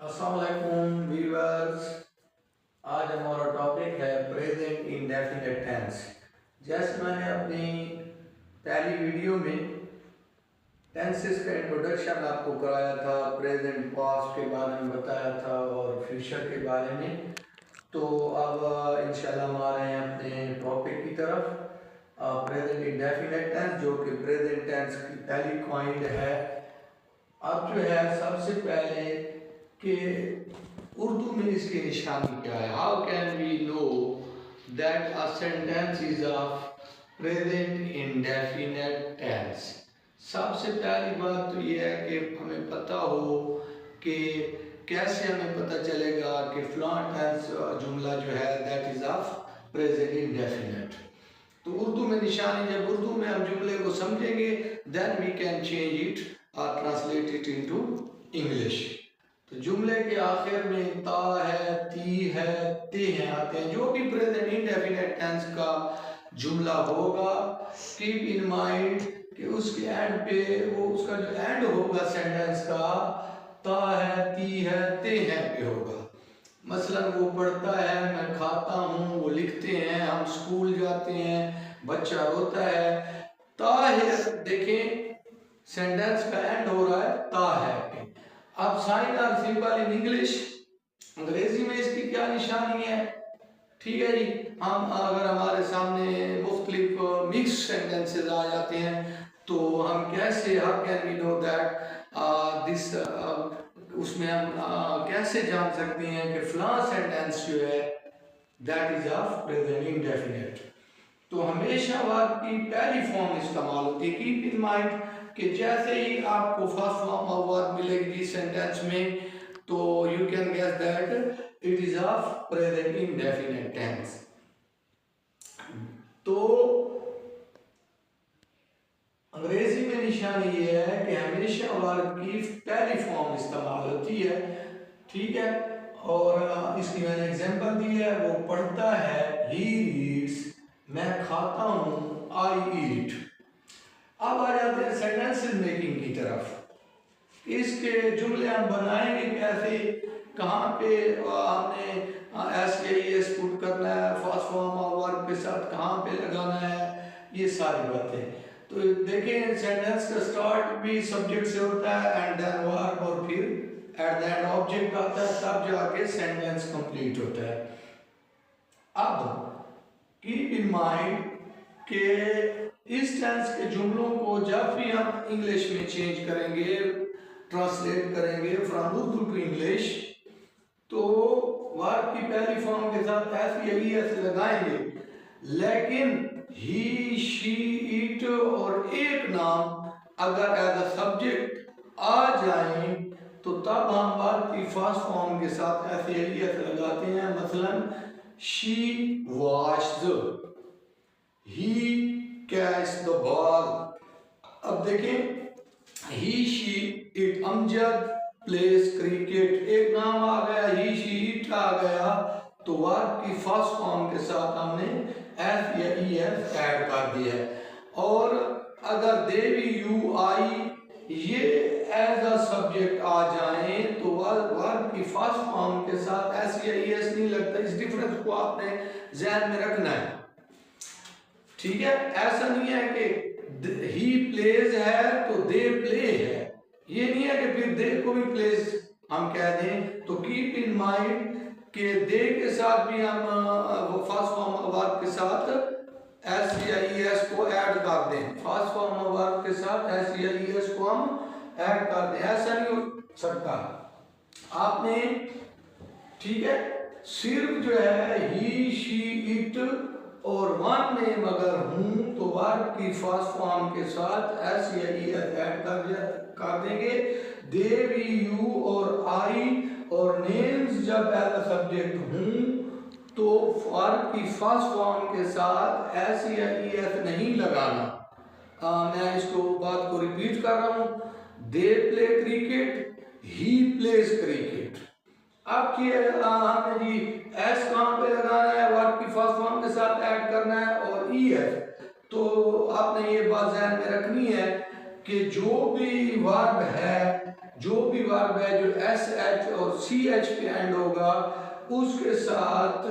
अस्सलाम वालेकुम व्यूअर्स। आज हमारा टॉपिक है प्रेजेंट इंडेफिनिट टेंस। जैसे मैंने अपनी पहली वीडियो में टेंसेस का इंट्रोडक्शन आपको कराया था, प्रेजेंट पास्ट के बारे में बताया था और फ्यूचर के बारे में, तो अब इंशाल्लाह हम आ रहे हैं अपने टॉपिक की तरफ। प्रेजेंट इंडेफिनिट टेंस जो कि प्रेजेंट टेंस की पहली पॉइंट है। अब जो है सबसे पहले कि उर्दू में इसकी निशानी क्या है। How can we know that a sentence is of present indefinite tense. सबसे पहली बात तो यह है कि हमें पता हो कि कैसे हमें पता चलेगा कि फलां टेंस जुमला जो है that is of present indefinite. तो उर्दू में निशानी, जब उर्दू में हम जुमले को समझेंगे then we can change it और ट्रांसलेट इट इनटू इंग्लिश। तो जुमले के आखिर में ता है, ती है, ते हैं आते हैं। जो भी प्रेजेंट इंडेफिनिट टेंस का जुमला होगा, कीप इन माइंड कि उसके एंड पे वो उसका जो एंड होगा सेंटेंस का ता है, ती है, ते हैं पे होगा। मसलन वो पढ़ता है, मैं खाता हूँ, वो लिखते हैं, हम स्कूल जाते हैं, बच्चा रोता है। ता है, देखें सेंटेंस का एंड हो रहा है ता है। अब sign or symbol in English, अंग्रेजी में इसकी क्या निशानी है? ठीक है जी, हम अगर हमारे सामने मुख्तलिफ मिक्स सेंटेंसेस आ जाते हैं तो हम कैसे, how can we know that this, उसमें हम कैसे जान सकते हैं कि फलां सेंटेंस जो है that is of present indefinite. तो हमेशा वर्ब की पहली फॉर्म इस्तेमाल होती है। कीप इन माइंड कि जैसे ही आपको फर्स्ट फॉर्म ऑफ वर्ब मिलेगी सेंटेंस में तो you can guess that it is of present indefinite tense. तो अंग्रेजी में निशानी ये है कि हमेशा वर्ब की पहली फॉर्म इस्तेमाल होती है। ठीक है, और इसकी मैंने एग्जांपल दी है। वो पढ़ता है, ही रीड्स, मैं खाता हूँ, आई ईट। अब आ जाते हैं सेंटेंसेस मेकिंग की तरफ। इसके जुमले हम बनाएंगे कैसे, कहाँ पे हमने एस पुट करना है, फर्स्ट फॉर्म ऑफ वर्ब के साथ कहाँ पे लगाना है, ये सारी बातें। तो देखें सेंटेंस का स्टार्ट भी सब्जेक्ट से होता है एंड देन वर्ब, और फिर एट द एंड ऑब्जेक्ट आता है, तब जाके सेंटेंस कंप्लीट होता है। अब कीप इन माइंड कि इस टेंस के जुमलों को जब भी हम इंग्लिश में चेंज करेंगे, ट्रांसलेट करेंगे फ्रॉम उर्दू टू इंग्लिश, तो वर्ब की पहली फॉर्म के साथ एस लगाएंगे, लेकिन ही, शी, इट और एक नाम अगर एज अ सब्जेक्ट आ जाए तो तब हम वर्ब की फर्स्ट फॉर्म के साथ एस लगाते हैं। मसलन she washed, he catch the ball. अब देखें he, she, it, Amjad plays cricket, एक नाम आ गया, ही, शी, इट आ गया, तो वर्ब की फर्स्ट फॉर्म के साथ हमने एफ या ई एफ ऐड कर दिया है। और अगर देवी, यू, आई ये एज अ सब्जेक्ट आ जाए तो वर्ब की फर्स्ट फॉर्म के साथ एस या ई एस नहीं लगता। इस डिफरेंस को आपने ध्यान में रखना है। ठीक है, ऐसा नहीं है कि ही प्लेज है तो दे प्ले है, ये नहीं है कि फिर दे को भी प्लेज हम कह दें। तो कीप इन माइंड कि दे के साथ भी हम फर्स्ट फॉर्म ऑफ वर्ब के साथ एस या ई एस को ऐड कर दें। फर्स्ट फॉर्म ऑफ वर्ब के साथ एस या ई एस को हम ऐड कर दें, ऐसा नहीं हो सकता आपने। ठीक है, सिर्फ जो है ही, शी, इट और वन नेम अगर हूं तो वर्ब की फर्स्ट फॉर्म के साथ एस या ई एस ऐड कर देंगे। दे, वी, यू और आई और नेम्स जब एज अ सब्जेक्ट हूं तो वर्ब की फर्स्ट फॉर्म के साथ एस या ई एस नहीं लगाना। मैं इसको बात को रिपीट कर रहा हूं। They play cricket, he plays cricket. अब हमने जी एस कहाँ पे लगाना है, वर्ब की फर्स्ट फॉर्म के साथ ऐड करना है, और ई एस। तो आपने ये बात ध्यान में रखनी है कि जो भी वर्ब है जो भी वर्ब है जो एस एच और सी एच पे एंड होगा उसके साथ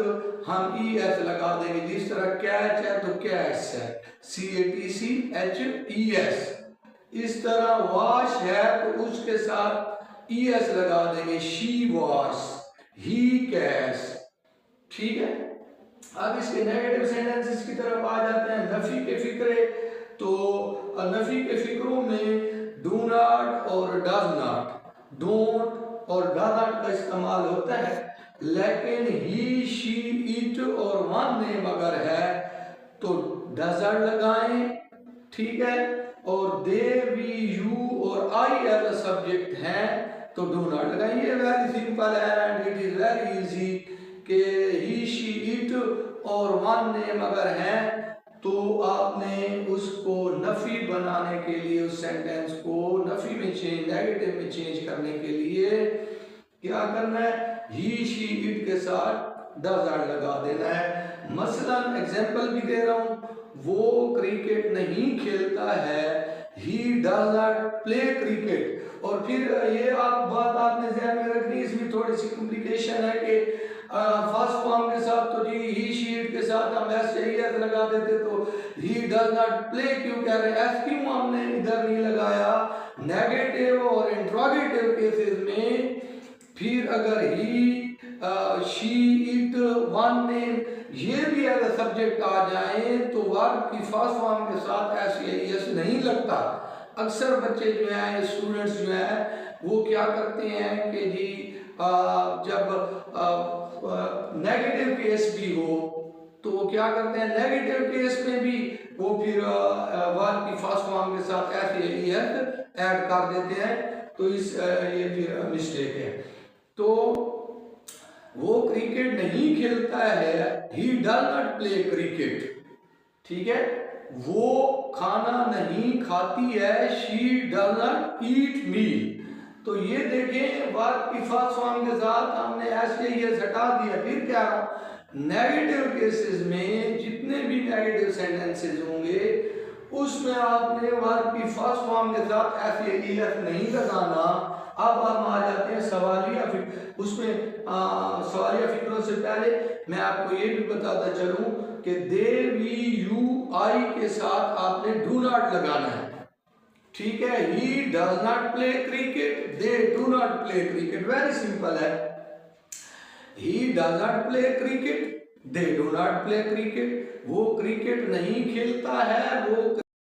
हम ई एस लगा देंगे। जिस तरह कैच है तो कैट्स है, C A T C H E S. इस तरह वॉश है तो उसके साथ ई एस लगा देंगे, शी वॉश, ही कैश। ठीक है, अब इसके नेगेटिव सेंटेंसेस की तरफ आ जाते हैं, नफी के फिक्रे। तो नफी के फिक्रों में डू नॉट और डज नॉट, डोंट और डज नॉट का इस्तेमाल होता है, लेकिन ही शी इट और वन नेम अगर है तो डजंट लगाएं। ठीक है, और दे वी यू और आई एज अ सब्जेक्ट है तो डू नॉट लगाइए। वेरी सिंपल है and it is very easy कि ही शी इट और वन नेम अगर है तो आपने उसको नफी बनाने के लिए उस सेंटेंस को नफी में चेंज, नेगेटिव में चेंज करने के लिए क्या करना है, ही शी इट के साथ डजंट लगा देना है। मसलन एग्जांपल भी दे रहा हूं, वो क्रिकेट नहीं खेलता है, he does not play cricket. और फिर ये आप बात आपने ध्यान में रखनी, इसमें थोड़ी सी कॉम्प्लिकेशन है कि फर्स्ट फॉर्म के साथ तो जी ही शीट के साथ हम एस लगा देते, तो ही डज नॉट प्ले क्यों कह रहे हैं, एस क्यों हमने इधर नहीं लगाया। नेगेटिव और इंट्रोगेटिव केसेस में फिर अगर ही शी इट वन नेम ये भी अगर सब्जेक्ट आ जाए तो वर्ब की फर्स्ट फॉर्म के साथ एस नहीं लगता। अक्सर बच्चे जो हैं, स्टूडेंट्स जो हैं, वो क्या करते हैं कि जी जब नेगेटिव केस भी हो तो वो क्या करते हैं, नेगेटिव केस में भी वो फिर वर्ब की फर्स्ट फॉर्म के साथ एस ऐड कर देते हैं, तो इस ये फिर मिस्टेक है। तो वो क्रिकेट नहीं खेलता है, he does not play cricket. ठीक है, वो खाना नहीं खाती है, शी डज नॉट ईट मील। तो ये देखें वर्ब की फर्स्ट फॉर्म के साथ हमने ऐसे ही हटा दिया। फिर क्या, नेगेटिव केसेस में जितने भी नेगेटिव सेंटेंसेस होंगे उसमें आपने वर्ब की फर्स्ट फॉर्म के साथ एफ नहीं लगाना। अब हम आ जाते हैं सवालिया फिक्र। उसमें सवालिया फिक्रों से पहले मैं आपको ये भी बताता चलूं कि दे वी यू आई के साथ आपने डू नॉट लगाना है। ठीक है, he does not play cricket, they do not play cricket, very simple है। He does not play cricket, they do not play cricket, वो क्रिकेट नहीं खेलता है, वो